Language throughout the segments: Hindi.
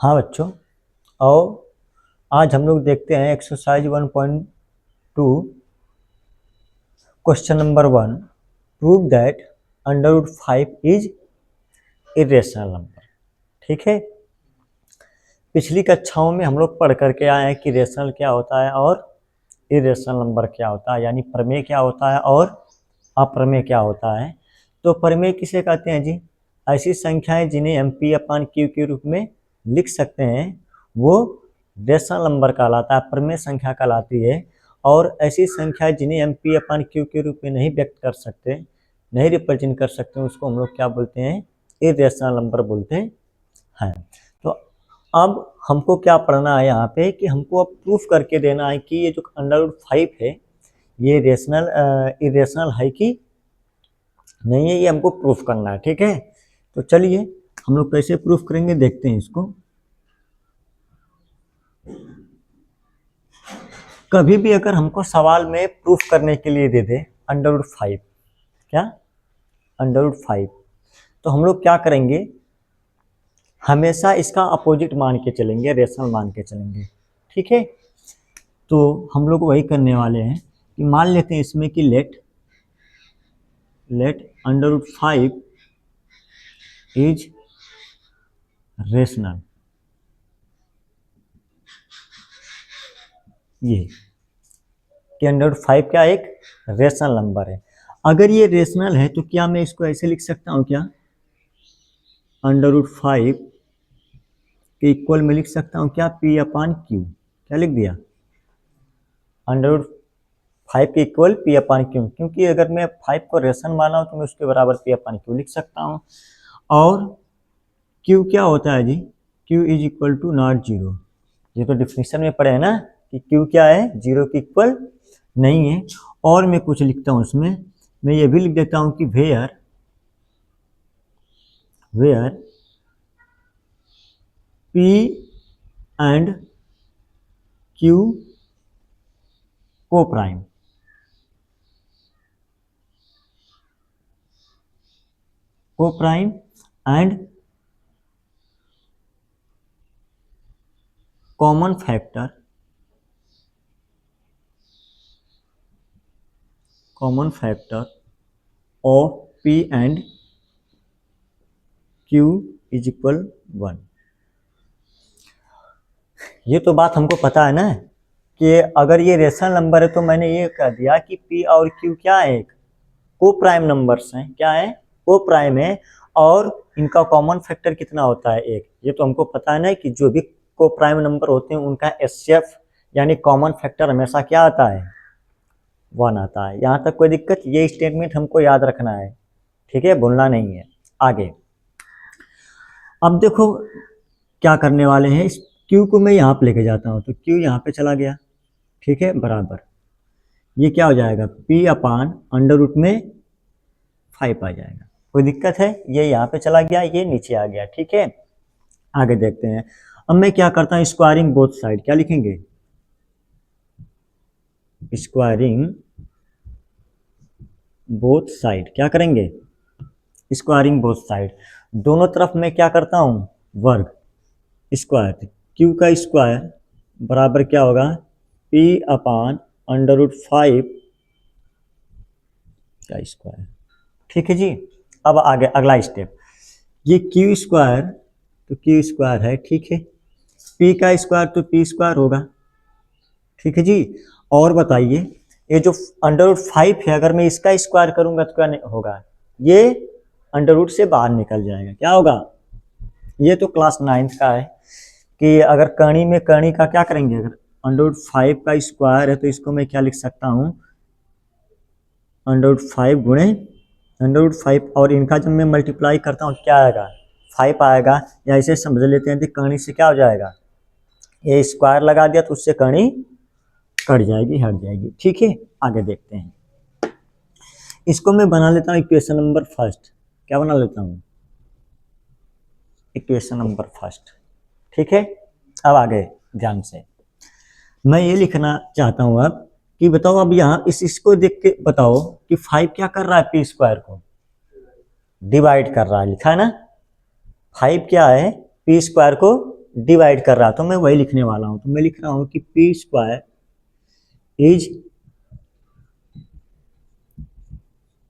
हाँ बच्चों, आओ आज हम लोग देखते हैं exercise 1.2 question number 1। Prove that under root 5 is irrational number. ठीक है, पिछली कक्षाओं में हम लोग पढ़ करके आए हैं कि रेशनल क्या होता है और इरेशनल नंबर क्या होता है, यानी प्रमेय क्या होता है और अप्रमेय क्या होता है। तो प्रमेय किसे कहते हैं जी? ऐसी संख्याएं जिन्हें एम पी अपान क्यू के रूप में लिख सकते हैं वो रेशनल नंबर कहलाता है, प्रमेय संख्या कहलाती है। और ऐसी संख्याएं जिन्हें एम पी अपान क्यू के रूप में नहीं व्यक्त कर सकते, नहीं रिप्रेजेंट कर सकते, उसको हम लोग क्या बोलते हैं? इरेशनल नंबर बोलते हैं। तो अब हमको क्या पढ़ना है यहाँ पे कि हमको अब प्रूफ करके देना है कि ये जो अंडर रूट 5 है ये इरेशनल है कि नहीं है, ये हमको प्रूफ करना है। ठीक है, तो चलिए हम लोग कैसे प्रूफ करेंगे देखते हैं इसको। कभी भी अगर हमको सवाल में प्रूफ करने के लिए दे दे अंडर रूट 5, क्या अंडर रूट 5, तो हम लोग क्या करेंगे? हमेशा इसका अपोजिट मान के चलेंगे, रेशनल मान के चलेंगे। ठीक है, तो हम लोग वही करने वाले हैं कि मान लेते हैं इसमें कि let under root 5 is rational. ये कि अंडर रूट 5 क्या एक रेशनल नंबर है। अगर ये रेशनल है तो क्या मैं इसको ऐसे लिख सकता हूँ? क्या अंडर रूट 5 के इक्वल में लिख सकता हूँ क्या? पी अपान क्यू। क्या लिख दिया? अंडर रूट 5 के इक्वल पी अपान क्यू, क्योंकि अगर मैं 5 को रेशनल माना हूँ तो मैं उसके बराबर पी अपान क्यू लिख सकता हूँ। और क्यू क्या होता है जी? Q is equal to not zero. ये तो डिफिनेशन में पढ़े हैं ना कि क्यू क्या है? जीरो के इक्वल नहीं है। और मैं कुछ लिखता हूँ उसमें, मैं ये भी लिख देता हूँ कि वेयर पी एंड क्यू को prime, and common factor of P and Q is equal 1। ये तो बात हमको पता है ना कि अगर ये रेशनल नंबर है तो मैंने ये कह दिया कि पी और क्यू क्या है? एक को प्राइम नंबर्स हैं। क्या है? को प्राइम है। और इनका कॉमन फैक्टर कितना होता है? एक। ये तो हमको पता है ना कि जो भी को प्राइम नंबर होते हैं उनका एचसीएफ यानी कॉमन फैक्टर हमेशा क्या आता है? 1 आता है। यहाँ तक कोई दिक्कत? ये स्टेटमेंट हमको याद रखना है, ठीक है, भूलना नहीं है। आगे अब देखो क्या करने वाले हैं, इस क्यू को मैं यहाँ पे लेके जाता हूँ तो क्यू यहाँ पे चला गया, ठीक है, बराबर ये क्या हो जाएगा? पी अपान अंडर रूट में 5 आ जाएगा। कोई दिक्कत है? ये यहाँ पे चला गया, ये नीचे आ गया। ठीक है, आगे देखते हैं। अब मैं क्या करता हूँ? Squaring both side. क्या लिखेंगे? Squaring both side. क्या करेंगे? Squaring both side. दोनों तरफ मैं क्या करता हूँ? वर्ग। स्क्वायर क्यू का स्क्वायर बराबर क्या होगा? पी अपान अंडर रूट 5 का स्क्वायर। ठीक है जी। अब आगे अगला स्टेप, ये क्यू स्क्वायर तो क्यू स्क्वायर है, ठीक है, पी का स्क्वायर तो पी स्क्वायर होगा। ठीक है जी। और बताइए ये जो अंडर रूट 5 है अगर मैं इसका स्क्वायर करूंगा तो क्या होगा? ये अंडर रूट से बाहर निकल जाएगा। क्या होगा? ये तो क्लास 9th का है कि अगर कर्ण में कर्ण का क्या करेंगे? अगर अंडर रूट 5 का स्क्वायर है तो इसको मैं क्या लिख सकता हूँ? अंडर रूट 5 गुणे अंडर रूट 5, और इनका जब मैं मल्टीप्लाई करता हूँ क्या आएगा? 5 आएगा। या इसे समझ लेते हैं कि कर्ण से क्या हो जाएगा? ये स्क्वायर लगा दिया तो उससे कर्ण कट जाएगी, हट जाएगी। ठीक है, आगे देखते हैं। इसको मैं बना लेता हूँ इक्वेशन नंबर फर्स्ट। क्या बना लेता हूँ? Equation number first. ठीक है, अब आगे ध्यान से मैं ये लिखना चाहता हूँ अब कि बताओ, अब यहाँ इसको देख के बताओ कि 5 क्या कर रहा है? पी स्क्वायर को डिवाइड कर रहा है, लिखा है ना? 5 क्या है? पी स्क्वायर को डिवाइड कर रहा, तो मैं वही लिखने वाला हूं। तो मैं लिख रहा हूं कि P square is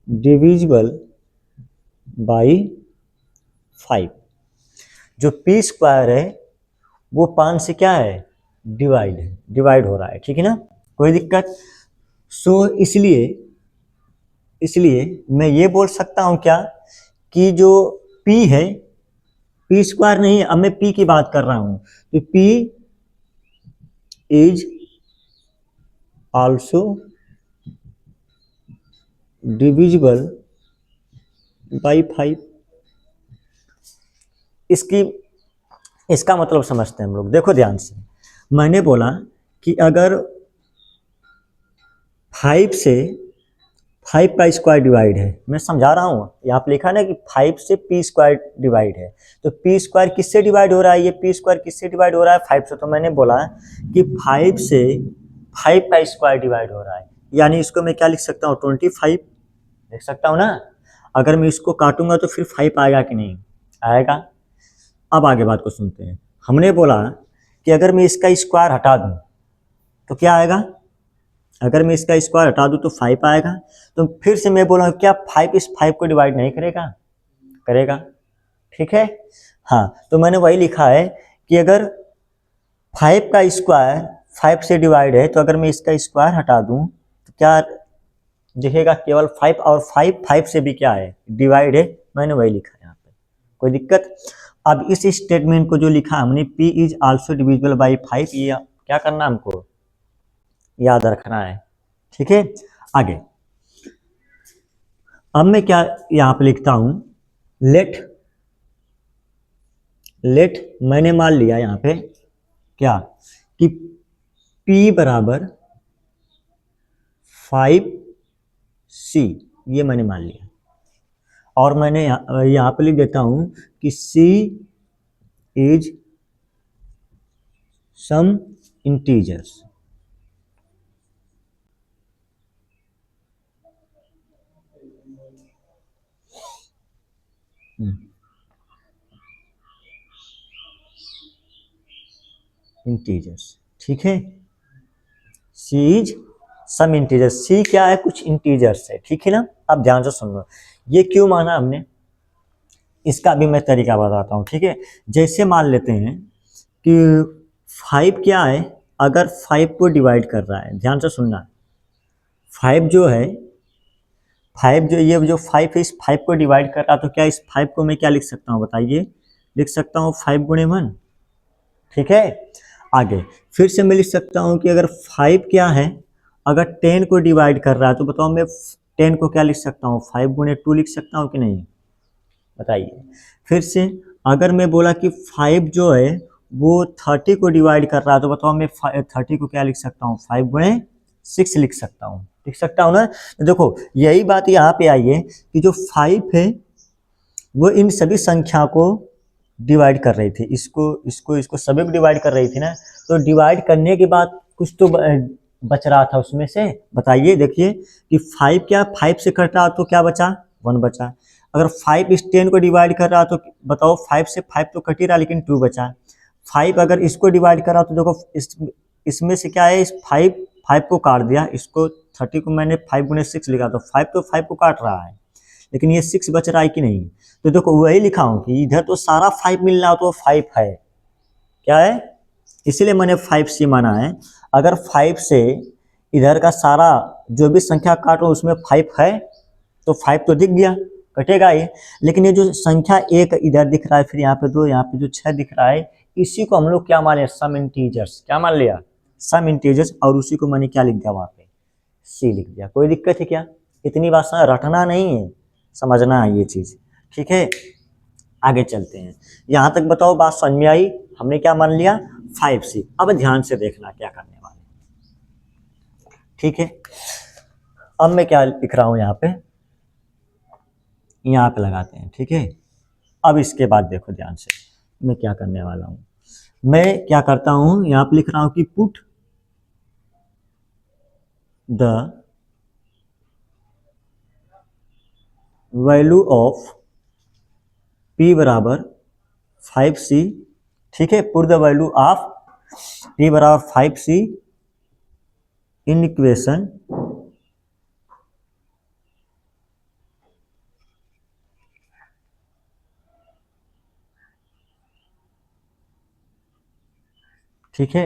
divisible by 5। जो पी स्क्वायर है वो 5 से क्या है, डिवाइड हो रहा है, ठीक है ना, कोई दिक्कत। सो इसलिए इसलिए मैं ये बोल सकता हूं क्या कि जो p है, पी स्क्वायर नहीं, अब मैं p की बात कर रहा हूं, तो p is also divisible by 5। इसकी इसका मतलब समझते हैं हम लोग, देखो ध्यान से। मैंने बोला कि अगर 5 से 5 का स्क्वायर डिवाइड है, मैं समझा रहा हूँ, यहाँ पे लिखा ना कि 5 से पी स्क्वायर डिवाइड है, तो पी स्क्वायर किससे डिवाइड हो रहा है, ये पी स्क्वायर किससे डिवाइड हो रहा है, 5 से। तो मैंने बोला कि 5 से 5 का स्क्वायर डिवाइड हो रहा है, यानी इसको मैं क्या लिख सकता हूँ, 25 लिख सकता हूँ ना। अगर मैं इसको काटूंगा तो फिर 5 आएगा कि नहीं आएगा। अब आगे बात को सुनते हैं। हमने बोला कि अगर मैं इसका स्क्वायर हटा दूं तो क्या आएगा, अगर मैं इसका स्क्वायर हटा दूं तो 5 आएगा। तो फिर से मैं बोला क्या 5 इस 5 को डिवाइड नहीं करेगा, करेगा, ठीक है। हाँ, तो मैंने वही लिखा है कि अगर 5 का स्क्वायर 5 से डिवाइड है, तो अगर मैं इसका स्क्वायर हटा दूं तो क्या दिखेगा, केवल 5, और 5 से भी क्या है, डिवाइड है। मैंने वही लिखा है यहाँ पे, कोई दिक्कत। अब इस स्टेटमेंट को जो लिखा हमने, p is also divisible by 5, ये क्या करना हमको याद रखना है, ठीक है। आगे अब मैं क्या यहाँ पे लिखता हूं, लेट मैंने मान लिया यहाँ पे क्या कि p बराबर 5c, ये मैंने मान लिया। और मैंने यहाँ पे लिख देता हूं कि c is some integers. Integers, ठीक है। सी इज सम इंटीजर्स, सी क्या है, कुछ इंटीजर्स है, ठीक है ना। अब ध्यान से सुन लो, ये क्यों माना हमने, इसका भी मैं तरीका बताता हूँ, ठीक है। जैसे मान लेते हैं कि 5 क्या है, अगर 5 को डिवाइड कर रहा है, ध्यान से सुनना, 5 जो है, 5 जो ये जो 5 है, इस 5 को डिवाइड कर रहा, तो क्या इस 5 को मैं क्या लिख सकता हूँ बताइए, लिख सकता हूँ 5 गुणे 1, ठीक है। आगे फिर से मैं लिख सकता हूँ कि अगर 5 क्या है, अगर 10 को डिवाइड कर रहा है, तो बताओ मैं 10 को क्या लिख सकता हूँ, 5 गुणे 2 लिख सकता हूँ कि नहीं, बताइए। फिर से अगर मैं बोला कि 5 जो है वो 30 को डिवाइड कर रहा है, तो बताओ मैं 30 को क्या लिख सकता हूँ, 5 गुणे 6 लिख सकता हूँ, लिख सकता हूँ ना। तो देखो यही बात यहाँ पे आई है कि जो 5 है वो इन सभी संख्या को डिवाइड कर रही थी, इसको सभी को डिवाइड कर रही थी ना। तो डिवाइड करने के बाद कुछ तो बच रहा था उसमें से, बताइए। देखिए कि 5 क्या 5 से कट रहा तो क्या बचा, 1 बचा। अगर 5 इस 10 को डिवाइड कर रहा तो बताओ 5 से 5 तो कट ही रहा, लेकिन 2 बचा। 5 अगर इसको डिवाइड कर रहा तो देखो इसमें से क्या है, इस 5 को काट दिया, इसको 30 को मैंने 5 गुणे 6 लिखा, तो 5 तो 5 को काट रहा है, लेकिन ये 6 बच रहा है कि नहीं। तो देखो वही लिखा हूं कि इधर तो सारा 5 मिल रहा, तो 5 है, क्या है, इसीलिए मैंने 5c माना है। अगर 5 से इधर का सारा जो भी संख्या काटो उसमें 5 है, तो 5 तो दिख गया, कटेगा ये। लेकिन ये जो संख्या 1 इधर दिख रहा है, फिर यहाँ पे 2, यहाँ पे जो 6 दिख रहा है, इसी को हम लोग क्या मान लिया, सम इंटीजर्स, क्या मान लिया, सम इंटीजर्स। और उसी को मैंने क्या लिख दिया वहां पे, सी लिख दिया। कोई दिक्कत है क्या, इतनी बात रटना नहीं है, समझना है ये चीज, ठीक है। आगे चलते हैं, यहां तक बताओ बात समझ में आई, हमने क्या मान लिया 5c। अब ध्यान से देखना क्या करने वाले, ठीक है। अब मैं क्या लिख रहा हूं यहाँ पे लगाते हैं, ठीक है। अब इसके बाद देखो ध्यान से मैं क्या करने वाला हूं, मैं क्या करता हूं, यहाँ पे लिख रहा हूं कि put the value of p बराबर 5c ठीक है, put the value of p बराबर 5c इन इक्वेशन ठीक है,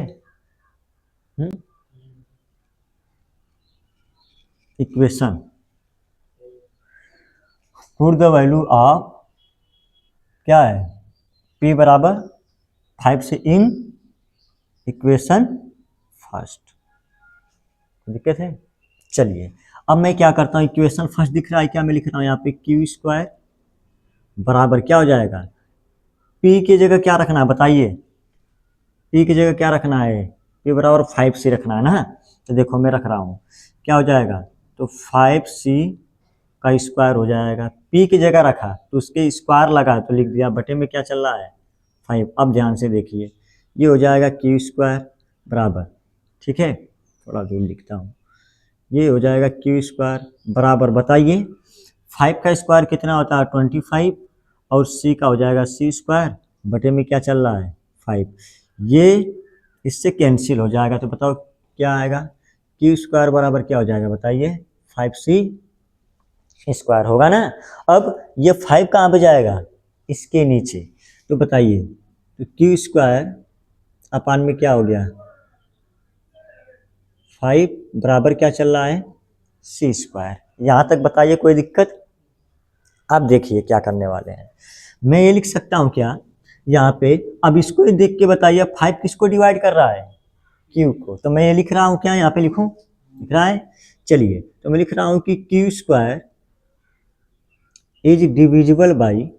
equation put the value of क्या है p बराबर 5 से इन इक्वेशन फर्स्ट, दिक्कत है। चलिए अब मैं क्या करता हूँ, इक्वेशन फर्स्ट दिख रहा है क्या, मैं लिख रहा हूँ यहाँ पे क्यू स्क्वायर बराबर क्या हो जाएगा, p की जगह क्या रखना है बताइए, p की जगह क्या रखना है, p बराबर 5c रखना है ना। तो देखो मैं रख रहा हूँ, क्या हो जाएगा, तो 5c का स्क्वायर हो जाएगा, p की जगह रखा तो उसके स्क्वायर लगा तो लिख दिया, बटे में क्या चल रहा है 5। अब ध्यान से देखिए, ये हो जाएगा क्यू स्क्वायर बराबर, ठीक है थोड़ा दूर लिखता हूँ, ये हो जाएगा क्यू स्क्वायर बराबर, बताइए 5 का स्क्वायर कितना होता है 25, और c का हो जाएगा c स्क्वायर बटे में क्या चल रहा है 5, ये इससे कैंसिल हो जाएगा। तो बताओ क्या आएगा, क्यू स्क्वायर बराबर क्या हो जाएगा बताइए 5c स्क्वायर होगा ना। अब ये 5 कहाँ पे जाएगा, इसके नीचे, तो बताइए तो क्यू स्क्वायर अपान में क्या हो गया 5 बराबर क्या चल रहा है c स्क्वायर। यहाँ तक बताइए कोई दिक्कत। अब देखिए क्या करने वाले हैं, मैं ये लिख सकता हूँ क्या यहाँ पे, अब इसको देख के बताइए 5 किसको डिवाइड कर रहा है क्यू को, तो मैं ये लिख रहा हूँ क्या, यहाँ पे लिखूँ, लिख रहा है, चलिए तो मैं लिख रहा हूँ कि Q square is divisible by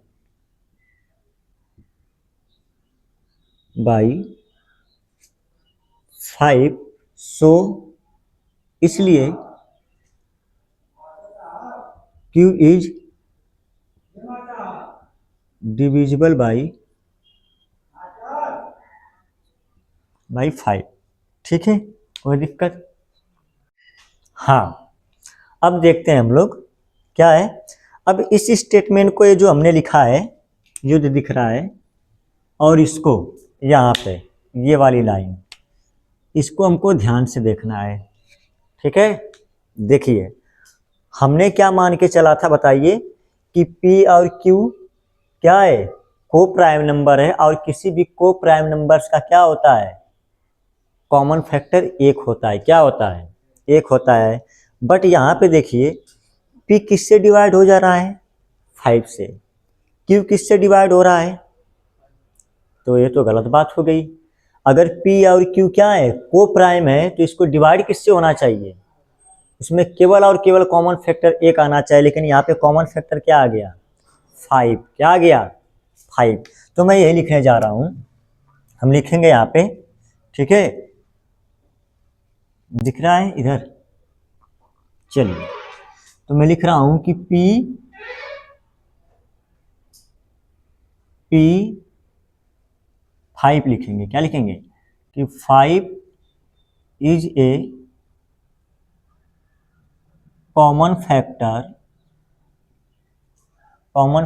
5, सो इसलिए क्यू इज डिविजिबल बाई 5, ठीक है कोई दिक्कत। हाँ अब देखते हैं हम लोग क्या है, अब इस स्टेटमेंट को ये जो हमने लिखा है, ये जो दिख रहा है, और इसको यहाँ पे ये वाली लाइन, इसको हमको ध्यान से देखना है, ठीक है। देखिए हमने क्या मान के चला था बताइए कि P और Q क्या है, को प्राइम नंबर है, और किसी भी को प्राइम नंबर्स का क्या होता है कॉमन फैक्टर एक होता है, क्या होता है एक होता है। बट यहाँ पे देखिए P किससे डिवाइड हो जा रहा है 5 से, Q किससे डिवाइड हो रहा है, तो ये तो गलत बात हो गई। अगर P और Q क्या है को प्राइम है तो इसको डिवाइड किससे होना चाहिए, उसमें केवल और केवल कॉमन फैक्टर एक आना चाहिए, लेकिन यहाँ पे कॉमन फैक्टर क्या आ गया 5, क्या आ गया 5। तो मैं यही लिखने जा रहा हूँ, हम लिखेंगे यहाँ पे, ठीक है दिख रहा है इधर, चलिए तो मैं लिख रहा हूँ कि P 5 लिखेंगे, क्या लिखेंगे कि 5 is a common factor, common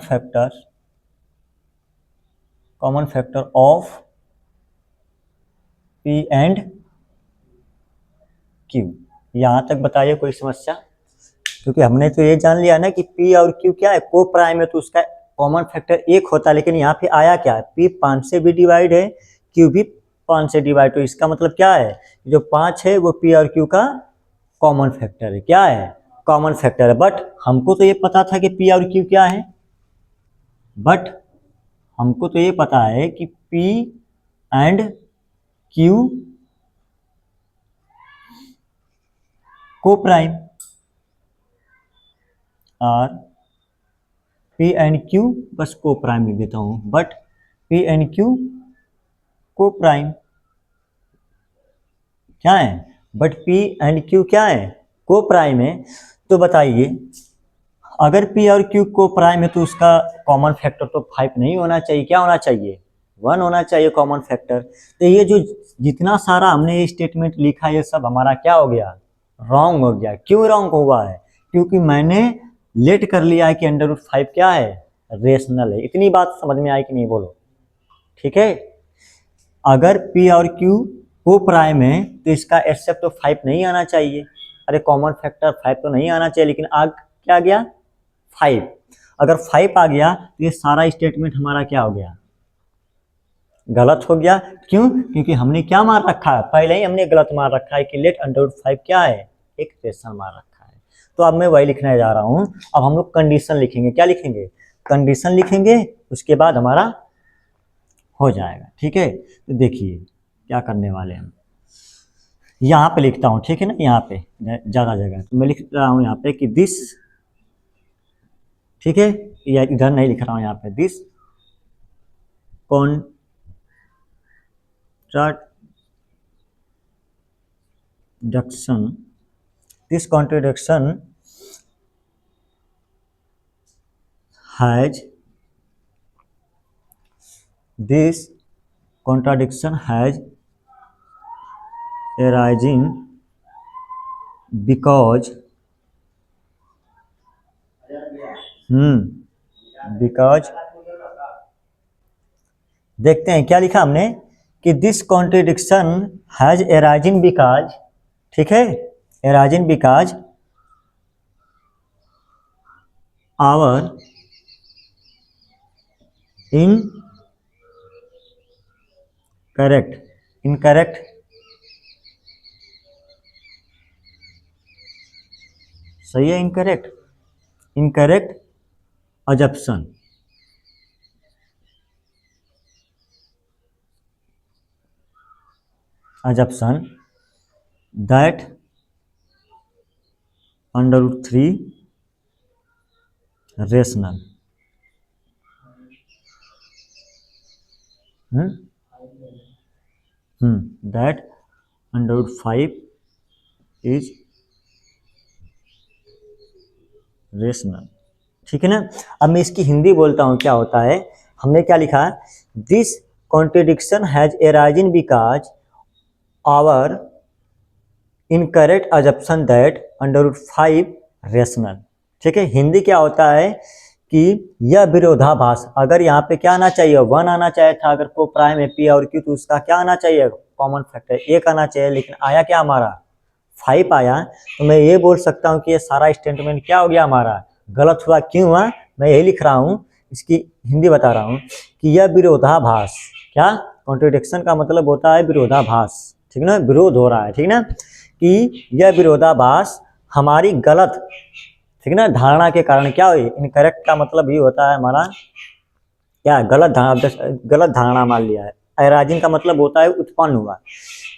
factor of P and Q। यहाँ तक बताइए कोई समस्या, क्योंकि हमने तो ये जान लिया ना कि P और Q क्या है को प्राइम है तो उसका कॉमन फैक्टर एक होता है, लेकिन यहाँ पे आया क्या है P 5 से भी डिवाइड है, Q भी 5 से डिवाइड, तो इसका मतलब क्या है जो 5 है वो P और Q का कॉमन फैक्टर है, क्या है कॉमन फैक्टर है। बट हमको तो ये पता था कि P और Q क्या है, बट हमको तो ये पता है कि P एंड Q को प्राइम, और P एंड Q बस को प्राइम लिख देता हूँ, बट P एंड Q को प्राइम क्या है, बट P एंड Q क्या है को प्राइम है। तो बताइए अगर P और Q को प्राइम है तो उसका कॉमन फैक्टर तो 5 नहीं होना चाहिए, क्या होना चाहिए 1 होना चाहिए कॉमन फैक्टर। तो ये जो जितना सारा हमने ये स्टेटमेंट लिखा ये सब हमारा क्या हो गया रॉन्ग हो गया। क्यों रॉन्ग हुआ है, क्योंकि मैंने लेट कर लिया है कि √5 क्या है रेशनल है। इतनी बात समझ में आई कि नहीं बोलो, ठीक है। अगर P और Q को प्राइम है तो इसका एचसीएफ तो 5 नहीं आना चाहिए। अरे कॉमन फैक्टर 5 तो नहीं आना चाहिए, लेकिन आ क्या गया 5। अगर 5 आ गया तो ये सारा स्टेटमेंट हमारा क्या हो गया, गलत हो गया। क्यों? क्योंकि हमने क्या मार रखा है, पहले ही हमने गलत मार रखा है कि लेट अंडर रूट 5 क्या है, एक रेशनल मार रखा है। तो अब मैं वही लिखने जा रहा हूं। अब हम लोग कंडीशन लिखेंगे। क्या लिखेंगे? कंडीशन लिखेंगे, उसके बाद हमारा हो जाएगा। ठीक है, तो देखिए क्या करने वाले हैं हम। यहाँ पे लिखता हूँ, ठीक है ना, यहाँ पे ज़्यादा जगह तो मैं लिख रहा हूँ यहाँ पे कि दिस, ठीक है, या इधर नहीं लिख रहा हूँ यहाँ पे, this contradiction has arising because देखते हैं क्या लिखा हमने कि this contradiction has arising because, ठीक है, arising बिकॉज आवर इनकरेक्ट सही है, incorrect assumption that under root 3 rational that under root 5 is rational. ठीक है ना। अब मैं इसकी हिंदी बोलता हूँ, क्या होता है। हमने क्या लिखा, this contradiction has arisen because our incorrect assumption that under root 5 rational. ठीक है, हिंदी क्या होता है कि यह विरोधाभास, अगर यहाँ पे क्या आना चाहिए, 1 आना चाहिए था, अगर को प्राइम है P और Q तो उसका क्या आना चाहिए, कॉमन फैक्टर 1 आना चाहिए, लेकिन आया क्या हमारा 5 आया। तो मैं ये बोल सकता हूँ कि ये सारा स्टेटमेंट क्या हो गया हमारा, गलत हुआ। क्यों हुआ, मैं यही लिख रहा हूँ, इसकी हिंदी बता रहा हूँ कि यह विरोधाभास, क्या कॉन्ट्रडिक्शन का मतलब होता है विरोधाभास, ठीक ना, विरोध हो रहा है, ठीक ना, कि यह विरोधाभास हमारी गलत, ठीक ना, धारणा के कारण क्या हुई। इनकरेक्ट का मतलब ये होता है हमारा क्या, गलत धारणा मान लिया है। अराइजिंग का मतलब होता है उत्पन्न हुआ।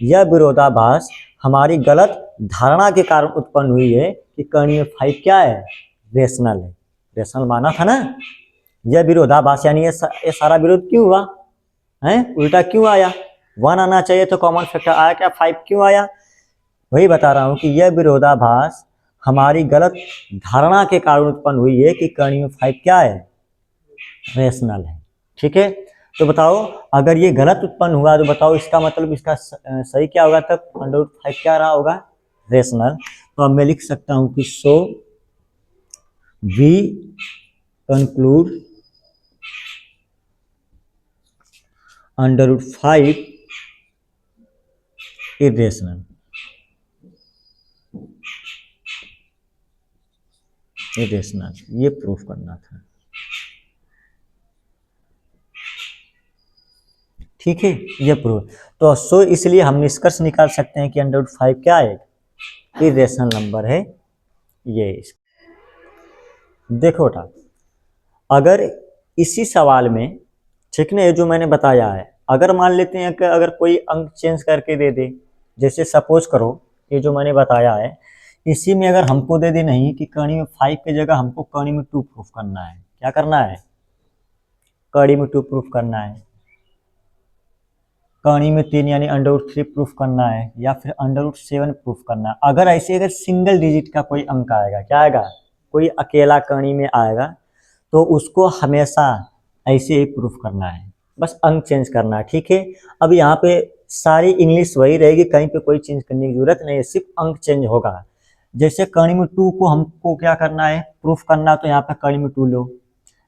यह विरोधाभास हमारी गलत धारणा के कारण उत्पन्न हुई है कि कर्ण 5 क्या है, रेशनल है। रेशनल माना था ना। यह विरोधाभास यानी ये सारा विरोध क्यों हुआ है, उल्टा क्यों आया। 1 आना चाहिए तो कॉमन फैक्टर आया क्या, 5 क्यों आया। वही बता रहा हूँ कि यह विरोधाभास हमारी गलत धारणा के कारण उत्पन्न हुई है कि कर्ण 5 क्या है, रेशनल है। ठीक है, तो बताओ अगर ये गलत उत्पन्न हुआ तो बताओ इसका मतलब इसका सही क्या होगा, तब अंडर रूट 5 क्या रहा होगा, रेशनल। तो अब मैं लिख सकता हूं कि so we conclude under root 5 irrational. ये प्रूफ करना था। ठीक है, ये प्रूफ। तो सो इसलिए हम निष्कर्ष निकाल सकते हैं कि अंडर रूट 5 क्या है, इरेशनल नंबर है। ये देखो बेटा, अगर इसी सवाल में, ठीक ना, ये जो मैंने बताया है, अगर मान लेते हैं कि अगर कोई अंक चेंज करके दे दे, जैसे सपोज करो ये जो मैंने बताया है, इसी में अगर हमको दे दे नहीं कि कड़ी में 5 की जगह हमको कड़ी में 2 प्रूफ करना है। क्या करना है, कड़ी में 2 प्रूफ करना है, कड़ी में 3 यानी अंडर रूट 3 प्रूफ करना है, या फिर अंडर रूट 7 प्रूफ करना है। अगर ऐसे अगर सिंगल डिजिट का कोई अंक आएगा, क्या आएगा, कोई अकेला कड़ी में आएगा, तो उसको हमेशा ऐसे ही प्रूफ करना है, बस अंक चेंज करना है। ठीक है, अब यहाँ पे सारी इंग्लिश वही रहेगी, कहीं पे कोई चेंज करने की जरूरत नहीं है, सिर्फ अंक चेंज होगा। जैसे कड़ी में 2 को हमको क्या करना है, प्रूफ करना, तो यहाँ पे कड़ी में 2 लो,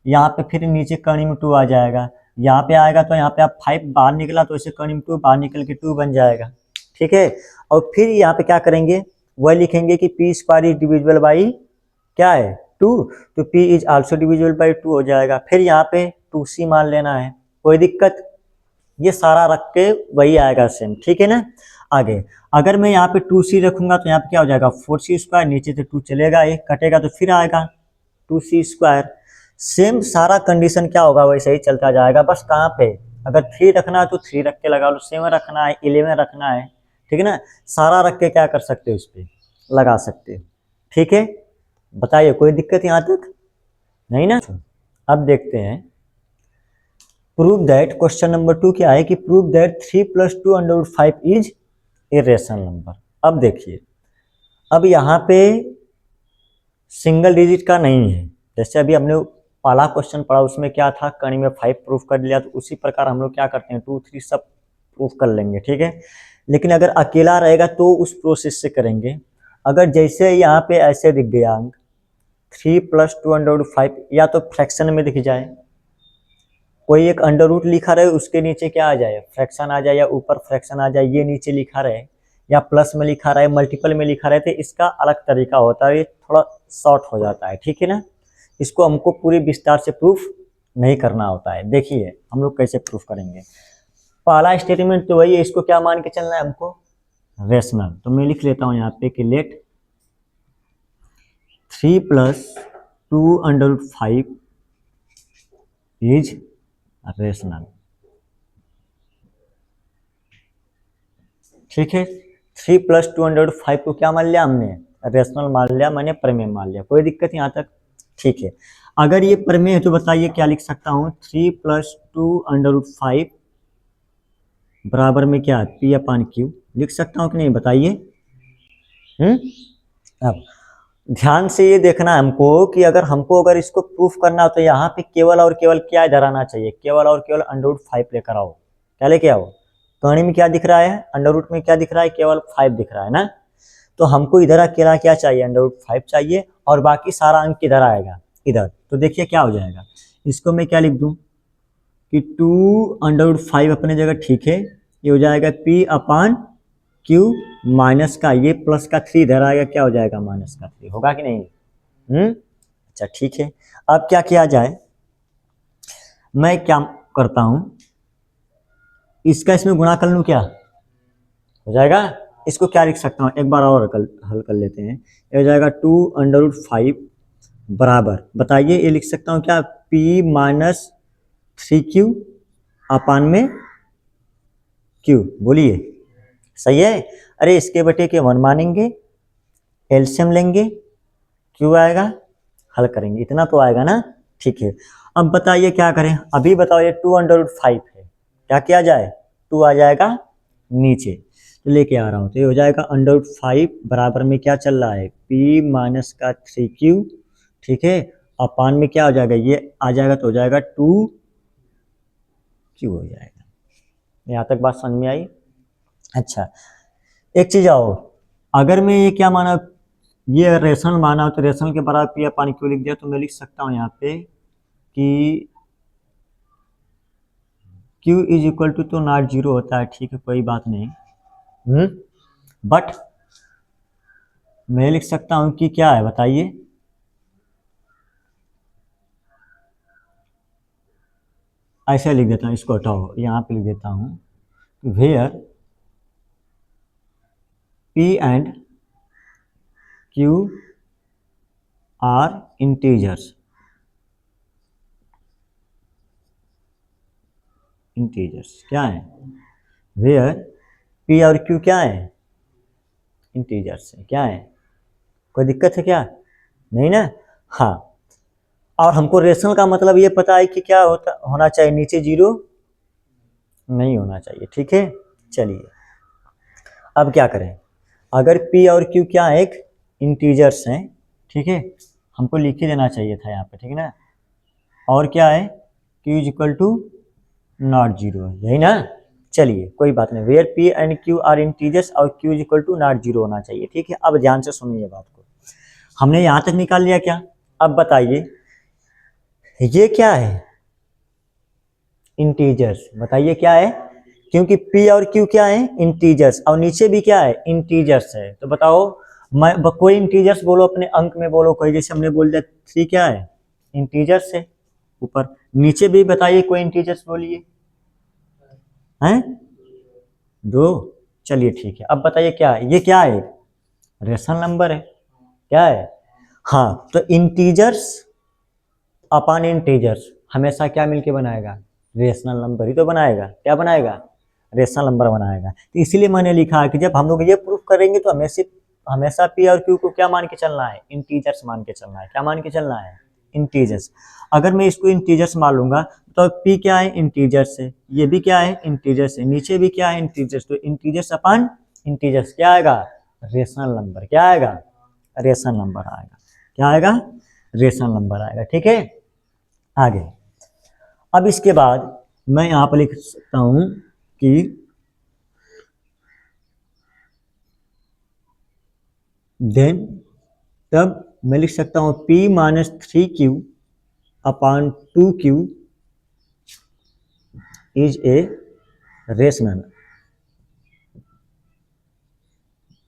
यहाँ पे फिर नीचे कड़ी में 2 आ जाएगा, यहाँ पे आएगा तो यहाँ पे आप 5 बाहर निकला तो इसे करीब 2 बाहर निकल के 2 बन जाएगा, ठीक है। और फिर यहाँ पे क्या करेंगे, वह लिखेंगे कि P square is divisible by क्या है 2, तो P is also divisible by 2 हो जाएगा। फिर यहाँ पे 2c मान लेना है, कोई दिक्कत, ये सारा रख के वही आएगा सेम, ठीक है ना। आगे अगर मैं यहाँ पे 2c रखूंगा तो यहाँ पे क्या हो जाएगा 4c स्क्वायर, नीचे से 2 चलेगा, एक कटेगा तो फिर आएगा 2c स्क्वायर। सेम सारा कंडीशन क्या होगा वैसे ही चलता जाएगा, बस कहाँ पे अगर 3 रखना है तो 3 रख के लगा लो, 7 रखना है 11 रखना है, ठीक है ना, सारा रख के क्या कर सकते हो, उस पर लगा सकते हो, ठीक है। बताइए कोई दिक्कत यहाँ तक नहीं ना। अब देखते हैं प्रूव दैट, क्वेश्चन नंबर 2 क्या है कि prove that 3 + 2 under 5 is a rational number. अब देखिए, अब यहाँ पे सिंगल डिजिट का नहीं है, जैसे अभी हमने पहला क्वेश्चन पढ़ा उसमें क्या था, कणी में 5 प्रूफ कर लिया, तो उसी प्रकार हम लोग क्या करते हैं 2 3 सब प्रूफ कर लेंगे, ठीक है। लेकिन अगर अकेला रहेगा तो उस प्रोसेस से करेंगे। अगर जैसे यहाँ पे ऐसे दिख गया अंक 3 + 2 अंडर रूट 5, या तो फ्रैक्शन में दिख जाए, कोई एक अंडर रूट लिखा रहे उसके नीचे क्या आ जाए फ्रैक्शन आ जाए, या ऊपर फ्रैक्शन आ जाए, ये नीचे लिखा रहे, या प्लस में लिखा रहे, मल्टीपल में लिखा रहे, तो इसका अलग तरीका होता है, ये थोड़ा शॉर्ट हो जाता है, ठीक है ना। इसको हमको पूरी विस्तार से प्रूफ नहीं करना होता है। देखिए हम लोग कैसे प्रूफ करेंगे। पहला स्टेटमेंट तो वही है, इसको क्या मान के चलना है हमको, रेशनल। तो मैं लिख लेता हूँ यहाँ पे कि let 3 + 2 under root 5 is rational, ठीक है। 3 + 2 अंडर रूट 5 को क्या मान लिया हमने, रेशनल मान लिया, मैंने प्रमेय मान लिया, कोई दिक्कत यहाँ तक, ठीक है। अगर ये प्रमेय है तो बताइए क्या लिख सकता हूँ, 3 + 2 अंडर रूट 5 बराबर में क्या P/Q लिख सकता हूँ कि नहीं, बताइए। अब ध्यान से ये देखना है हमको कि अगर इसको प्रूफ करना हो तो यहाँ पे केवल और केवल क्या इधर आना चाहिए, केवल और केवल अंडर रूट 5 लेकर आओ। क्या लेके आओ, कहानी में क्या दिख रहा है, अंडर रूट में क्या दिख रहा है, केवल 5 दिख रहा है ना। तो हमको इधर अकेला क्या चाहिए, अंडर रूट 5 चाहिए, और बाकी सारा अंक किधर आएगा, इधर। तो देखिए क्या हो जाएगा, इसको मैं क्या लिख दूं कि 2 अंडर रूट 5 अपने जगह ठीक है, ये हो जाएगा P/Q माइनस का, ये प्लस का 3 इधर आएगा, क्या हो जाएगा माइनस का 3, होगा कि नहीं। अच्छा ठीक है। अब क्या किया जाए, मैं क्या करता हूं, इसका इसमें गुणा कर लूं, क्या हो जाएगा, इसको क्या लिख सकता हूँ, एक बार और हल कर लेते हैं। ये हो जाएगा 2 अंडर रूट 5 बराबर, बताइए ये लिख सकता हूँ क्या, P - 3Q अपान में Q, बोलिए सही है। अरे इसके बटे के 1 मानेंगे, एलसीएम लेंगे, Q आएगा, हल करेंगे, इतना तो आएगा ना, ठीक है। अब बताइए क्या करें, अभी बताओ ये 2 अंडर रूट 5 है, क्या किया जाए, 2 आ जाएगा नीचे, तो लेके आ रहा हूँ, तो ये हो जाएगा अंडर रूट 5 बराबर में क्या चल रहा है P - 3Q, ठीक है, अपान में क्या हो जाएगा, ये आ जाएगा तो हो जाएगा 2Q हो जाएगा। यहाँ तक बात समझ में आई। अच्छा एक चीज आओ, अगर मैं ये क्या माना, ये रेशनल माना हो तो रेशनल के बराबर P/Q लिख दिया, तो मैं लिख सकता हूँ यहाँ पे कि Q = तो नॉट 0 होता है, ठीक है कोई बात नहीं, बट मैं लिख सकता हूँ कि क्या है, बताइए, ऐसे लिख देता हूँ, इसको हटाओ, यहाँ पे लिख देता हूँ where P and Q are integers, क्या है, वेयर P और Q क्या है, इंटीजर्स है, क्या है, कोई दिक्कत है क्या, नहीं ना। हाँ, और हमको रेशनल का मतलब ये पता है कि क्या होना चाहिए, नीचे 0 नहीं होना चाहिए, ठीक है। चलिए अब क्या करें, अगर P और Q क्या है, एक इंटीजर्स हैं, ठीक है, हमको लिख ही देना चाहिए था यहाँ पे, ठीक है ना, और क्या है Q = नॉट 0, यही ना। चलिए कोई बात नहीं, where P and Q are integers और Q = नॉट 0 होना चाहिए, ठीक है। अब ध्यान से सुनिए बात को, हमने यहाँ तक निकाल लिया क्या। अब बताइए ये क्या है, इंटीजर्स। बताइए क्या है, क्योंकि p और q क्या है, इंटीजर्स, और नीचे भी क्या है, इंटीजर्स है। तो बताओ कोई इंटीजर्स बोलो, अपने अंक में बोलो कोई, जैसे हमने बोल दिया 3 क्या है, इंटीजर्स है ऊपर, नीचे भी बताइए कोई इंटीजर्स बोलिए, हैं 2। चलिए ठीक है, अब बताइए क्या है, ये क्या है, रेशनल नंबर है, क्या है, हाँ। तो इंटीजर्स अपॉन इंटीजर्स हमेशा क्या मिलके बनाएगा, रेशनल नंबर ही तो बनाएगा, क्या बनाएगा, रेशनल नंबर बनाएगा। तो इसीलिए मैंने लिखा है कि जब हम लोग ये प्रूफ करेंगे तो हमेशा पी और क्यू को क्या मान के चलना है, इंटीजर्स मान के चलना है, क्या मान के चलना है, इंटीजर्स। अगर मैं इसको इंटीजर्स मान लूंगा तो पी क्या है, इंटीजर्स है, ये भी क्या है, इंटीजर्स है, नीचे भी क्या है, इंटीजर्स। तो इंटीजर्स अपॉन इंटीजर्स क्या आएगा, रेशनल नंबर, क्या आएगा, रेशनल नंबर आएगा, क्या आएगा, रेशनल नंबर आएगा। ठीक है, आगे। अब इसके बाद मैं यहां पर लिख सकता हूं कि देन, तब मैं लिख सकता हूं p minus 3q upon 2q is a rational.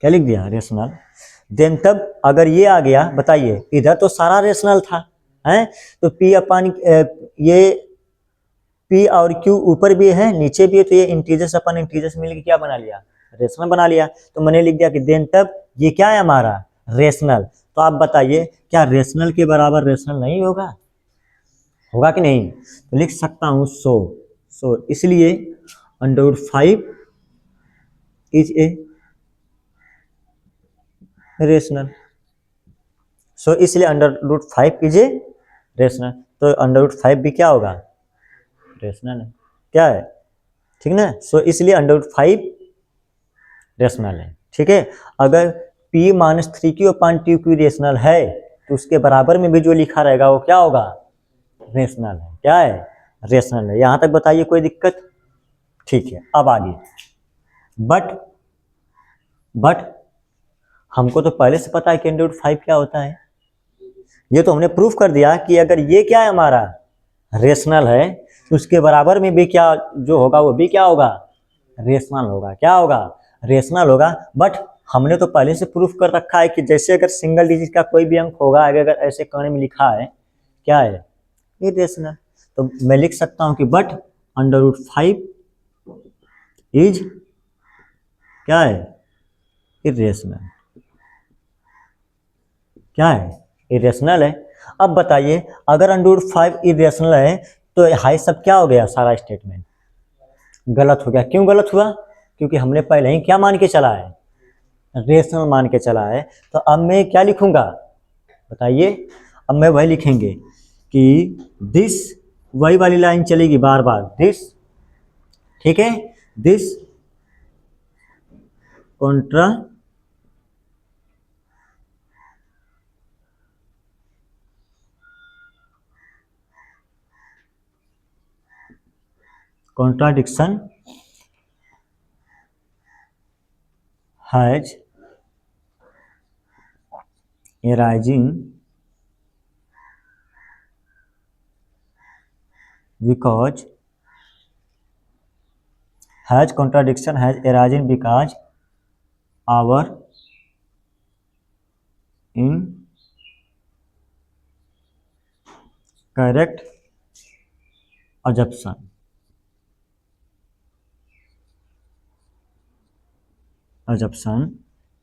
क्या लिख दिया, रेशनल। देन तब अगर ये आ गया, बताइए इधर तो सारा रेशनल था, है, तो p अपॉन ये p और q ऊपर भी है नीचे भी है, तो ये इंटीजर्स अपन इंटीजर्स मिलकर क्या बना लिया, रेशनल बना लिया। तो मैंने लिख दिया कि देन तब ये क्या है हमारा, रेशनल। तो आप बताइए क्या रेशनल के बराबर रेशनल नहीं होगा, होगा कि नहीं। तो लिख सकता हूं सो इसलिए √5 इज ए रेशनल। सो इसलिए √5 इज ए रेशनल। तो √5 भी क्या होगा, रेशनल है, क्या है, ठीक ना। सो इसलिए √5 रेशनल है। ठीक है, अगर p minus 3q upon 2q rational है तो उसके बराबर में भी जो लिखा रहेगा वो क्या होगा, रेशनल है, क्या है, रेशनल है। यहां तक बताइए कोई दिक्कत, ठीक है। अब आगे, बट हमको तो पहले से पता है कि √5 क्या होता है, ये तो हमने प्रूफ कर दिया कि अगर ये क्या है हमारा, रेशनल है, तो उसके बराबर में भी क्या जो होगा वो भी क्या होगा, रेशनल होगा, क्या होगा, रेशनल होगा। बट हमने तो पहले से प्रूफ कर रखा है कि जैसे अगर सिंगल डिजिट का कोई भी अंक होगा, अगर ऐसे कर्ण में लिखा है, क्या है, इरेशनल। तो मैं लिख सकता हूं कि बट √5 इज क्या है, इरेशनल, क्या है, इरेशनल है। अब बताइए अगर √5 इरेशनल है तो हाई सब क्या हो गया, सारा स्टेटमेंट गलत हो गया। क्यों गलत हुआ, क्योंकि हमने पहले ही क्या मान के चला है, रेशनल मान के चला है। तो अब मैं क्या लिखूंगा, बताइए, अब मैं वही लिखेंगे कि दिस, वही वाली लाइन चलेगी बार बार, दिस, ठीक है, this contradiction has arising because our incorrect assumption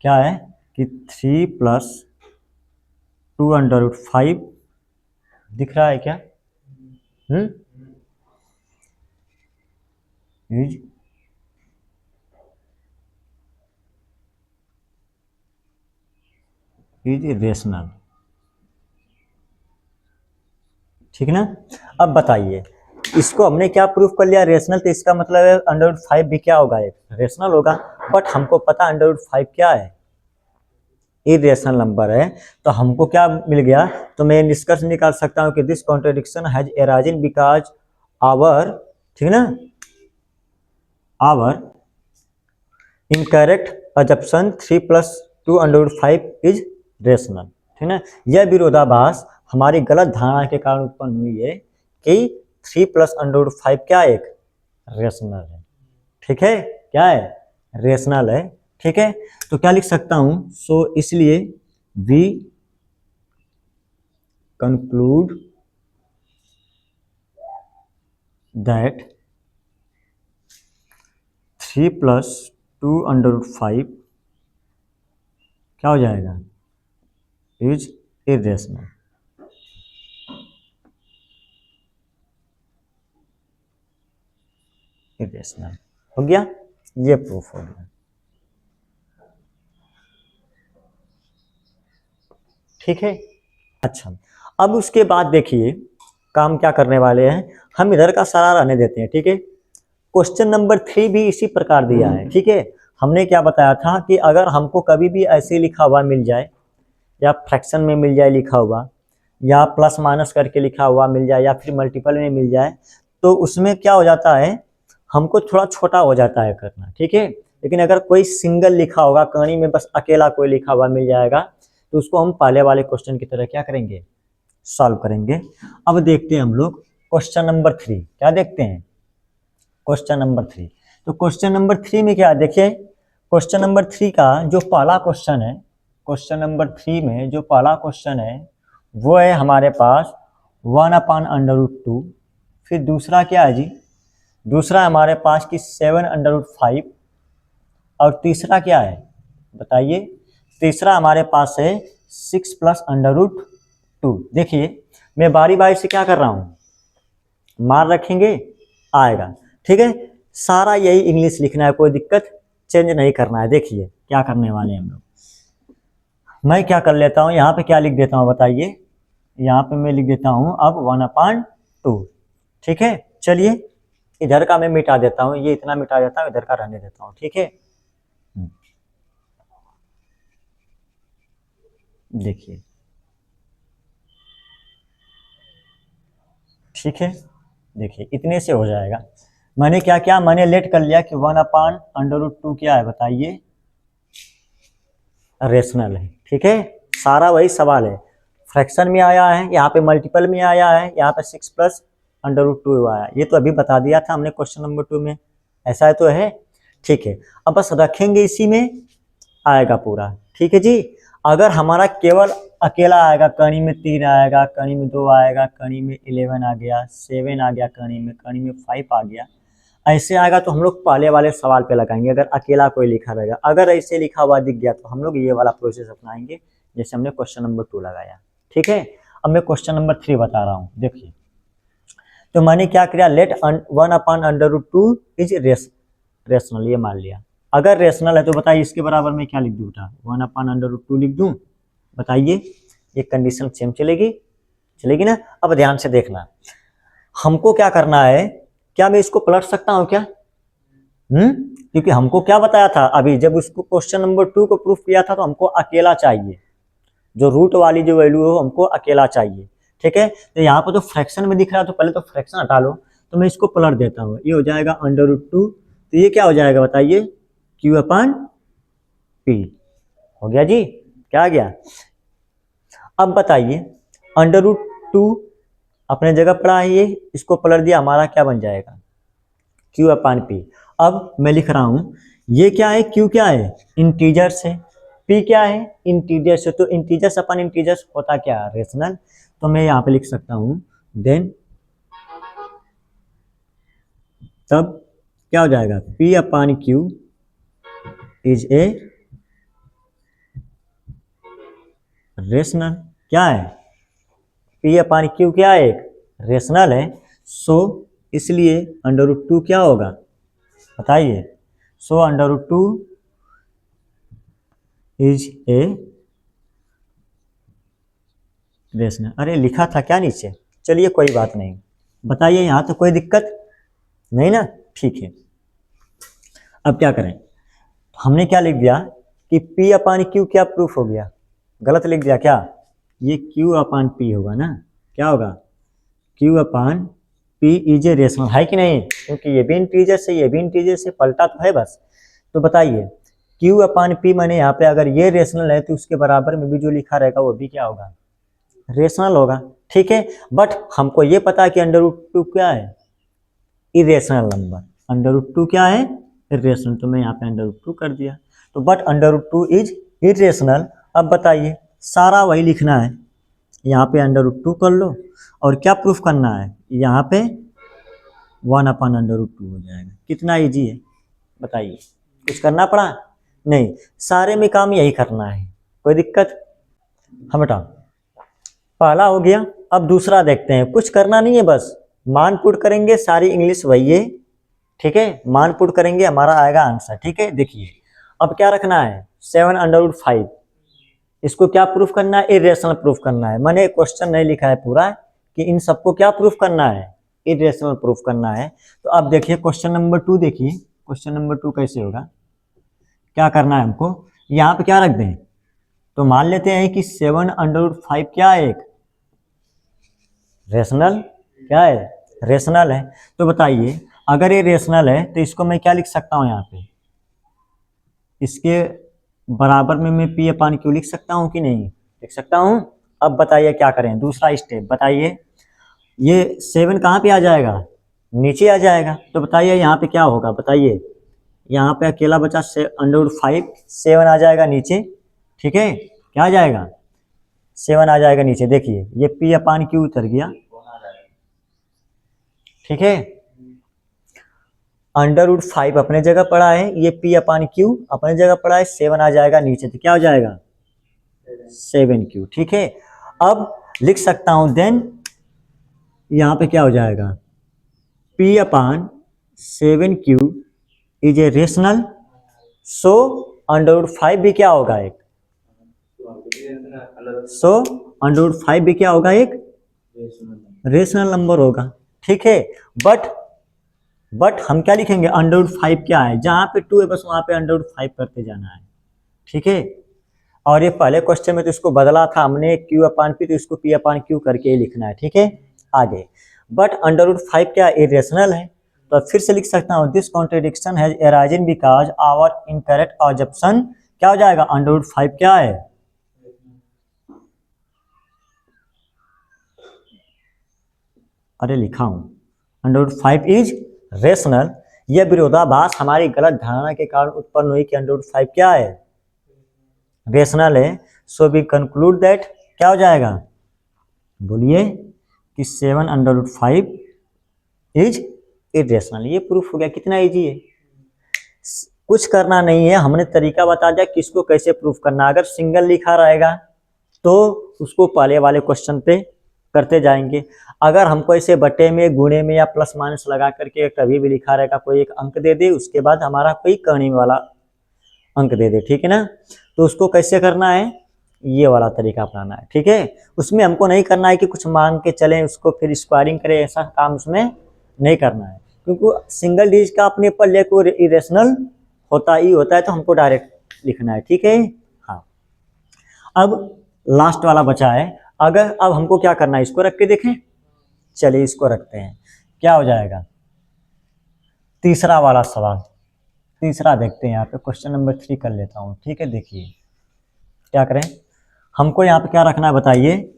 क्या है कि 3 + 2√5 दिख रहा है क्या, इज रेशनल, ठीक ना। अब बताइए इसको हमने क्या प्रूफ कर लिया, रेशनल, तो इसका मतलब है √5 भी क्या होगा, एक रेशनल होगा। बट हमको पता √5 क्या है, इरेशनल नंबर है। तो हमको क्या मिल गया, तो मैं निष्कर्ष निकाल सकता हूं कि this contradiction has arisen because our, ठीक ना, our incorrect assumption 3 + 2√5 is rational, ठीक ना। यह विरोधाभास हमारी गलत धारणा के कारण उत्पन्न हुई है कि 3 प्लस अंडर रूट 5 क्या है? एक रेशनल है। ठीक है, क्या है? रेशनल है। ठीक है, तो क्या लिख सकता हूं? सो इसलिए we conclude that 3 plus 2 under root 5 क्या हो जाएगा? Is irrational. इरेशनल हो गया, ये प्रूफ हो गया। ठीक है, अच्छा अब उसके बाद देखिए काम क्या करने वाले हैं, हम इधर का सारा रहने देते हैं। ठीक है, क्वेश्चन नंबर 3 भी इसी प्रकार दिया है। ठीक है, हमने क्या बताया था कि अगर हमको कभी भी ऐसे लिखा हुआ मिल जाए या फ्रैक्शन में मिल जाए लिखा हुआ, या प्लस माइनस करके लिखा हुआ मिल जाए, या फिर मल्टीपल में मिल जाए, तो उसमें क्या हो जाता है, हमको थोड़ा छोटा हो जाता है करना। ठीक है, लेकिन अगर कोई सिंगल लिखा होगा, कहानी में बस अकेला कोई लिखा हुआ मिल जाएगा, तो उसको हम पहले वाले क्वेश्चन की तरह क्या करेंगे? सॉल्व करेंगे। अब देखते हैं हम लोग क्वेश्चन नंबर 3। क्या देखते हैं? Question number 3। तो क्वेश्चन नंबर 3 में क्या है? देखिए क्वेश्चन नंबर 3 का जो पहला क्वेश्चन है, क्वेश्चन नंबर 3 में जो पहला क्वेश्चन है वो है हमारे पास 1/√2। फिर दूसरा क्या है जी? दूसरा हमारे पास कि 7/5। और तीसरा क्या है बताइए? तीसरा हमारे पास है 6 प्लस √2। देखिए मैं बारी बारी से क्या कर रहा हूँ, मार रखेंगे आएगा। ठीक है, सारा यही इंग्लिश लिखना है, कोई दिक्कत चेंज नहीं करना है। देखिए क्या करने वाले हैं हम लोग, मैं क्या कर लेता हूँ, यहाँ पे क्या लिख देता हूँ बताइए? यहाँ पे मैं लिख देता हूँ अब 1/2। ठीक है, चलिए इधर का मैं मिटा देता हूँ, ये इतना मिटा देता हूँ, इधर का रहने देता हूँ। ठीक है, देखिए ठीक है, देखिए इतने से हो जाएगा। मैंने क्या किया, मैंने लेट कर लिया कि 1/√2 क्या है बताइए? रेशनल है। ठीक है, सारा वही सवाल है, फ्रैक्शन में आया है, यहाँ पे मल्टीपल में आया है, यहाँ पे 6 प्लस √2 आया। ये तो अभी बता दिया था हमने क्वेश्चन नंबर 2 में, ऐसा है तो है। ठीक है, अब बस रखेंगे इसी में आएगा पूरा। ठीक है जी, अगर हमारा केवल अकेला आएगा, कणी में 3 आएगा, कणी में 2 आएगा, कणी में 11 आ गया, 7 आ गया, कणी में 5 आ गया, ऐसे आएगा तो हम लोग पहले वाले सवाल पे लगाएंगे। अगर अकेला कोई लिखा रहेगा, अगर ऐसे लिखा हुआ दिख गया तो हम लोग ये वाला प्रोसेस अपनाएंगे जैसे हमने क्वेश्चन नंबर 2 लगाया। ठीक है, अब मैं क्वेश्चन नंबर 3 बता रहा हूँ। देखिए तो मैंने क्या किया, लेट 1/√2 इज रेशनल, ये मान लिया। अगर रेशनल है तो बताइए इसके बराबर में क्या लिख दूँ बेटा? 1/√2 लिख दूँ? बताइए ये कंडीशन सेम चलेगी? चलेगी ना? अब ध्यान से देखना, हमको क्या करना है, क्या मैं इसको पलट सकता हूँ क्या? क्योंकि हमको क्या बताया था अभी, जब उसको क्वेश्चन नंबर 2 को प्रूफ किया था तो हमको अकेला चाहिए, जो रूट वाली जो वैल्यू हो हमको अकेला चाहिए। ठीक है, तो यहाँ पर तो फ्रैक्शन में दिख रहा है, तो पहले तो फ्रैक्शन हटा लो, तो मैं इसको पलट देता हूँ, ये हो जाएगा √2। तो ये क्या हो जाएगा बताइए? Q/P हो गया जी, क्या आ गया? अब बताइए √2 अपने जगह पड़ा है, ये इसको पलट दिया, हमारा क्या बन जाएगा? Q/P। अब मैं लिख रहा हूं ये क्या है, Q क्या है? इंटीजर्स है, P क्या है? इंटीजर्स है। तो इंटीजर्स अपन इंटीजर्स होता क्या है? रेशनल। तो मैं यहाँ पे लिख सकता हूं देन, तब क्या हो जाएगा? P/Q is a rational. क्या है? P/Q क्या है? एक रेशनल है। सो इसलिए √2 क्या होगा बताइए? सो √2 इज ए रेशनल। अरे लिखा था क्या नीचे? चलिए कोई बात नहीं, बताइए यहाँ तो कोई दिक्कत नहीं ना? ठीक है, अब क्या करें, हमने क्या लिख दिया कि P/Q क्या प्रूफ हो गया? गलत लिख दिया क्या? ये Q/P होगा ना? क्या होगा? Q/P इज ए रेशनल, है कि नहीं? क्योंकि ये भी इंटीजर से, ये भी इंटीजर से, पलटा तो है बस। तो बताइए Q/P मैंने यहाँ पे अगर ये रेशनल है तो उसके बराबर में भी जो लिखा रहेगा वो भी क्या होगा? रेशनल होगा। ठीक है, बट हमको ये पता है कि √2 क्या है, इरेशनल नंबर। √2 क्या है, इरेशनल, तो मैं यहाँ पे √2 कर दिया। तो बट √2 इज इरेशनल। अब बताइए, सारा वही लिखना है, यहाँ पे √2 कर लो, और क्या प्रूफ करना है, यहाँ पे 1/√2 हो जाएगा। कितना इजी है बताइए, कुछ करना पड़ा नहीं, सारे में काम यही करना है, कोई दिक्कत। हम हटाओ, पहला हो गया। अब दूसरा देखते हैं, कुछ करना नहीं है, बस मान पुट करेंगे, सारी इंग्लिश वही है, ठीक है, मान पुट करेंगे, हमारा आएगा आंसर। ठीक है, देखिए अब क्या रखना है, 7/5, इसको क्या प्रूफ करना है, इरेशनल प्रूफ करना है। मैंने क्वेश्चन नहीं लिखा है पूरा कि इन सबको क्या प्रूफ करना है, इरेशनल प्रूफ करना है। तो अब देखिए क्वेश्चन नंबर 2, देखिए क्वेश्चन नंबर 2 कैसे होगा, क्या करना है हमको, यहाँ पे क्या रख दें, तो मान लेते हैं कि 7/5 क्या है, एक रेशनल, क्या है, रेशनल है। तो बताइए अगर ये रेशनल है तो इसको मैं क्या लिख सकता हूँ, यहाँ पे इसके बराबर में मैं P/Q लिख सकता हूँ कि नहीं, लिख सकता हूँ। अब बताइए क्या करें, दूसरा स्टेप बताइए, ये 7 कहाँ पे आ जाएगा, नीचे आ जाएगा। तो बताइए यहाँ पे क्या होगा, बताइए यहाँ पे अकेला बचा √5, 7 आ जाएगा नीचे, ठीक है, क्या आ जाएगा, 7 आ जाएगा नीचे। देखिए ये P/Q उतर गया, ठीक है, √5 अपने जगह पड़ा है, ये P/Q अपने जगह पड़ा है, 7 आ जाएगा नीचे, तो क्या हो जाएगा 7Q, ठीक है। अब लिख सकता हूं देन यहाँ पे क्या हो जाएगा, P/7Q इज ए रेशनल, सो √5 भी क्या होगा एक, सो √5 भी क्या होगा, एक रेशनल नंबर होगा, ठीक है। बट हम क्या लिखेंगे, √5 क्या है, जहां पे 2 है बस वहां पे √5 करते जाना है, ठीक है। और ये पहले क्वेश्चन में तो इसको बदला था हमने Q/P, तो इसको P/Q करके ही लिखना है, ठीक है। आगे बट √5 क्या इरेशनल है, तो फिर से लिख सकता हूँ, this contradiction has arisen because our incorrect assumption, क्या हो जाएगा, √5 क्या है, अरे लिखा हूं √5 इज रेशनल। यह विरोधाभास हमारी गलत धारणा के कारण उत्पन्न हुई कि √5 क्या है, रेशनल है। सो वी कंक्लूड दैट, क्या हो जाएगा, बोलिए कि 7/5 इज इरेशनल। ये प्रूफ हो गया, कितना इजी है, कुछ करना नहीं है, हमने तरीका बता दिया किसको कैसे प्रूफ करना। अगर सिंगल लिखा रहेगा तो उसको पहले वाले क्वेश्चन पे करते जाएंगे, अगर हमको ऐसे बटे में, गुणे में या प्लस माइनस लगा करके कभी भी लिखा रहेगा, कोई एक अंक दे दे, उसके बाद हमारा कोई करने वाला अंक दे दे, ठीक है ना। तो उसको कैसे करना है, ये वाला तरीका अपनाना है, ठीक है। उसमें हमको नहीं करना है कि कुछ मांग के चलें उसको फिर स्क्वायरिंग करें, ऐसा काम उसमें नहीं करना है, क्योंकि सिंगल डिजिट का अपने पर ले को इरेशनल होता ही होता है, तो हमको डायरेक्ट लिखना है, ठीक है। हाँ, अब लास्ट वाला बचा है, अगर अब हमको क्या करना है, इसको रख के देखें, चलिए इसको रखते हैं, क्या हो जाएगा, तीसरा वाला सवाल, तीसरा देखते हैं, यहाँ पे क्वेश्चन नंबर 3 कर लेता हूँ, ठीक है। देखिए क्या करें, हमको यहाँ पे क्या रखना है बताइए,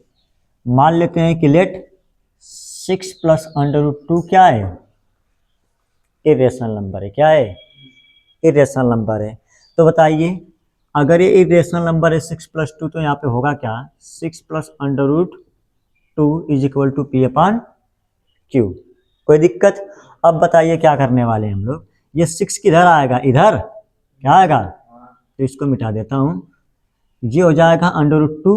मान लेते हैं कि लेट 6 + √2 क्या है, इरेशनल नंबर है, क्या है, इरेशनल नंबर है। तो बताइए अगर ये इरेशनल नंबर है 6 + 2, तो यहाँ पे होगा क्या, 6 + √2 = P/Q, कोई दिक्कत। अब बताइए क्या करने वाले हैं हम लोग, ये 6 किधर आएगा, इधर, क्या आएगा, तो इसको मिटा देता हूँ, ये हो जाएगा √2,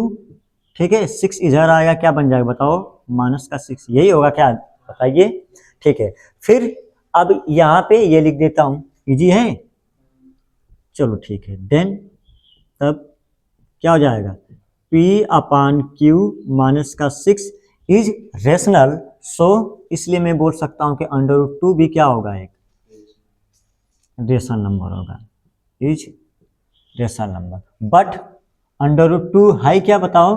ठीक है, 6 इधर आएगा, क्या बन जाएगा बताओ, -6, यही होगा क्या, बताइए, ठीक है। फिर अब यहाँ पे ये लिख देता हूँ, इजी है, चलो ठीक है, देन तब क्या हो जाएगा, P/Q -6 इज रेशनल, सो इसलिए मैं बोल सकता हूँ कि √2 भी क्या होगा, एक रेशनल नंबर होगा, इज रेशनल नंबर। बट √2 है क्या बताओ,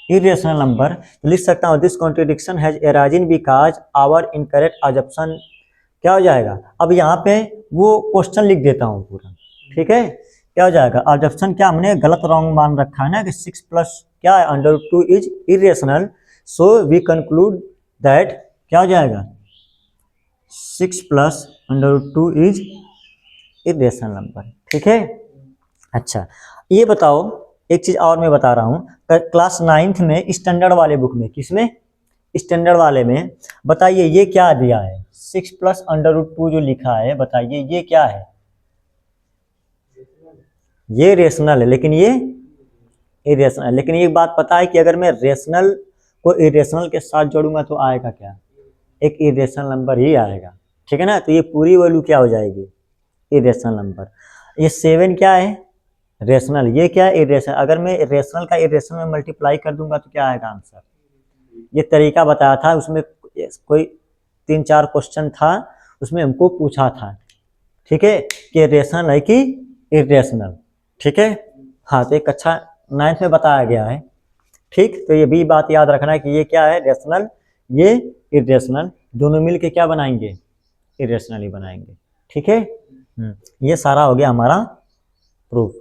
इरेशनल नंबर, तो लिख सकता हूँ, this contradiction has arisen because our incorrect assumption, क्या हो जाएगा। अब यहाँ पे वो क्वेश्चन लिख देता हूँ पूरा, ठीक है, क्या हो जाएगा, अजम्पशन क्या हमने गलत रॉन्ग मान रखा है ना, कि 6 + क्या है √2 is irrational, so we conclude that क्या हो जाएगा 6 प्लस √2 इज इरेशनल नंबर। ठीक है। अच्छा ये बताओ, एक चीज और मैं बता रहा हूँ, क्लास 9th में स्टैंडर्ड वाले बुक में, किसमें, स्टैंडर्ड वाले में, बताइए ये क्या दिया है, 6 प्लस √2 जो लिखा है, बताइए ये क्या है, ये रेशनल है लेकिन ये इरेशनल। लेकिन एक बात पता है कि अगर मैं रेशनल को इरेशनल के साथ जोड़ूंगा तो आएगा क्या, एक इरेशनल नंबर ही आएगा। ठीक है ना, तो ये पूरी वैल्यू क्या हो जाएगी, इरेशनल नंबर। ये 7 क्या है, रेशनल, ये क्या है, इरेशनल। अगर मैं रेशनल का इरेशनल में मल्टीप्लाई कर दूंगा तो क्या आएगा आंसर। ये तरीका बताया था, उसमें कोई 3-4 क्वेश्चन था, उसमें हमको पूछा था, ठीक है, कि रेशनल है कि इरेशनल। ठीक है, हाँ, तो एक अच्छा 9th में बताया गया है। ठीक, तो ये भी बात याद रखना है कि ये क्या है, रेशनल, ये इरेशनल, दोनों मिलके क्या बनाएंगे, इरेशनल ही बनाएंगे। ठीक है, ये सारा हो गया हमारा प्रूफ।